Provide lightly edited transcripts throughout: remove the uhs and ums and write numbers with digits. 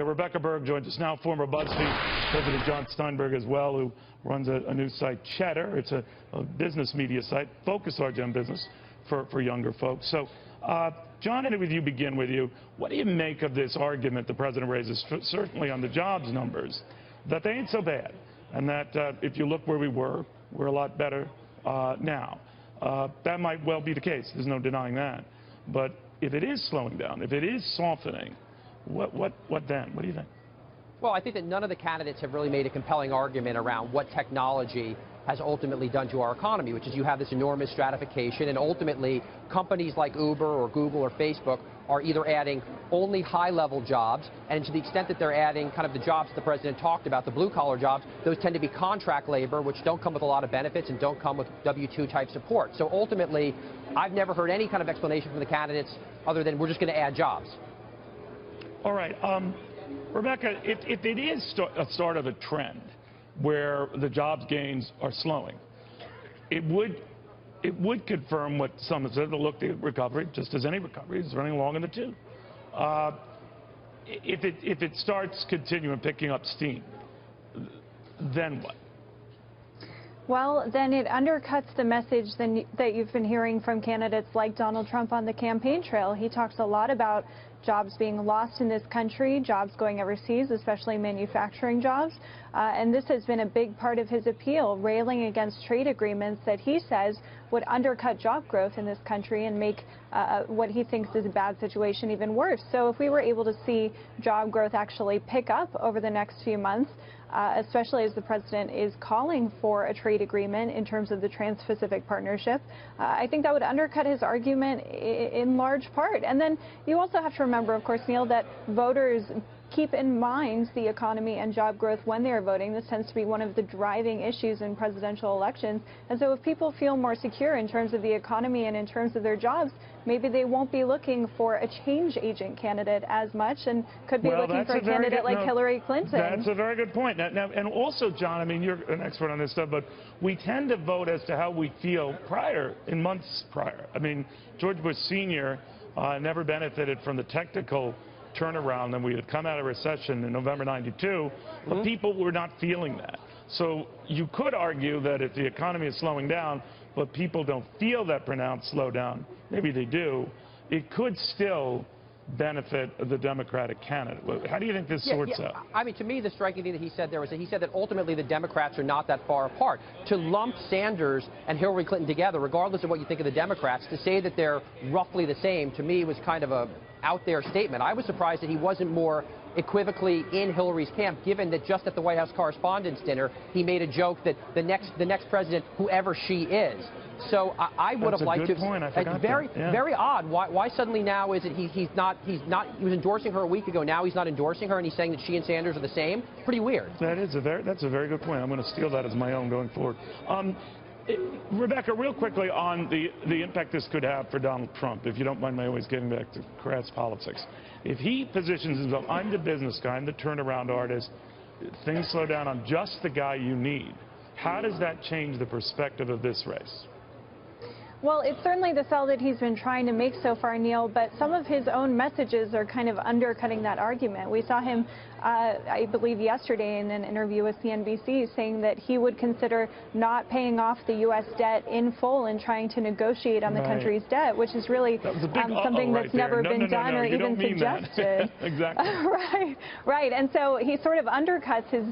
Rebecca Berg joins us now, former Buzzfeed President Jon Steinberg as well, who runs a new site, Cheddar. It's a business media site, focused largely on business for younger folks. So, John, and with you, begin with you. What do you make of this argument the president raises, certainly on the jobs numbers, that they ain't so bad, and that if you look where we were, we're a lot better now? That might well be the case. There's no denying that. But if it is slowing down, if it is softening, what then? What do you think? Well, I think that none of the candidates have really made a compelling argument around what technology has ultimately done to our economy, which is you have this enormous stratification, and ultimately companies like Uber or Google or Facebook are either adding only high-level jobs, and to the extent that they're adding kind of the jobs that the president talked about, the blue-collar jobs, those tend to be contract labor, which don't come with a lot of benefits and don't come with W-2 type support. So ultimately, I've never heard any kind of explanation from the candidates other than we're just going to add jobs. All right, Rebecca, if it is a start of a trend where the jobs gains are slowing, it would confirm what some have said. Look, the recovery, just as any recovery, is running along in the tube. If it starts continuing picking up steam, then what? Well, then it undercuts the message that you've been hearing from candidates like Donald Trump on the campaign trail. He talks a lot about jobs being lost in this country, jobs going overseas, especially manufacturing jobs. And this has been a big part of his appeal, railing against trade agreements that he says would undercut job growth in this country and make what he thinks is a bad situation even worse. So if we were able to see job growth actually pick up over the next few months, especially as the president is calling for a trade agreement in terms of the Trans-Pacific Partnership, I think that would undercut his argument in large part. And then you also have to remember, of course, Neil, that voters keep in mind the economy and job growth when they are voting. This tends to be one of the driving issues in presidential elections. And so if people feel more secure in terms of the economy and in terms of their jobs, maybe they won't be looking for a change agent candidate as much and could be looking for a candidate like Hillary Clinton. That's a very good point. Now, and also, John, I mean, you're an expert on this stuff, but we tend to vote as to how we feel in months prior. I mean, George Bush Sr. Never benefited from the technical turnaround that we had come out of recession in November '92, but people were not feeling that. So you could argue that if the economy is slowing down, but people don't feel that pronounced slowdown, maybe they do, it could still benefit the Democratic candidate. How do you think this sorts out? I mean, to me, the striking thing that he said there was that he said that ultimately the Democrats are not that far apart. To lump Sanders and Hillary Clinton together, regardless of what you think of the Democrats, to say that they're roughly the same, to me, was kind of a out there statement. I was surprised that he wasn't more equivocally in Hillary's camp, given that just at the White House Correspondents' Dinner, he made a joke that the next president, whoever she is. So I would have liked to. It's very odd. Why suddenly now is it he was endorsing her a week ago. Now he's not endorsing her, and he's saying that she and Sanders are the same. Pretty weird. That's a very good point. I'm going to steal that as my own going forward. Rebecca, real quickly on the impact this could have for Donald Trump, if you don't mind my always getting back to crass politics. If he positions himself, I'm the business guy, I'm the turnaround artist, things slow down, I'm just the guy you need. How does that change the perspective of this race? Well, it's certainly the sell that he's been trying to make so far, Neil, but some of his own messages are kind of undercutting that argument. We saw him, I believe yesterday in an interview with CNBC, saying that he would consider not paying off the U.S. debt in full and trying to negotiate on the country's debt, which is really something that's never been done or even suggested. Exactly. Right. And so he sort of undercuts his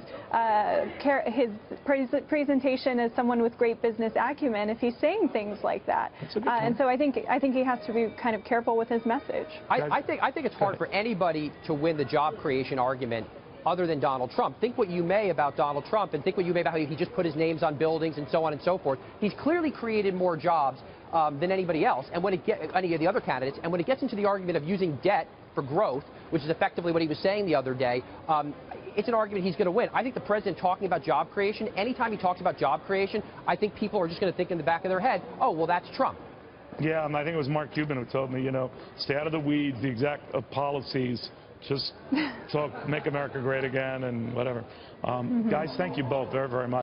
presentation as someone with great business acumen if he's saying things like that. And so I think he has to be kind of careful with his message. I think it's hard for anybody to win the job creation argument other than Donald Trump. Think what you may about Donald Trump, and think what you may about how he just put his names on buildings and so on and so forth. He's clearly created more jobs than anybody else, and any of the other candidates. And when it gets into the argument of using debt for growth, which is effectively what he was saying the other day, it's an argument he's going to win. I think the president talking about job creation, anytime he talks about job creation, I think people are just going to think in the back of their head, oh, well, that's Trump. Yeah, I think it was Mark Cuban who told me, stay out of the weeds, the exact policies, just talk, make America great again and whatever. Guys, thank you both very, very much.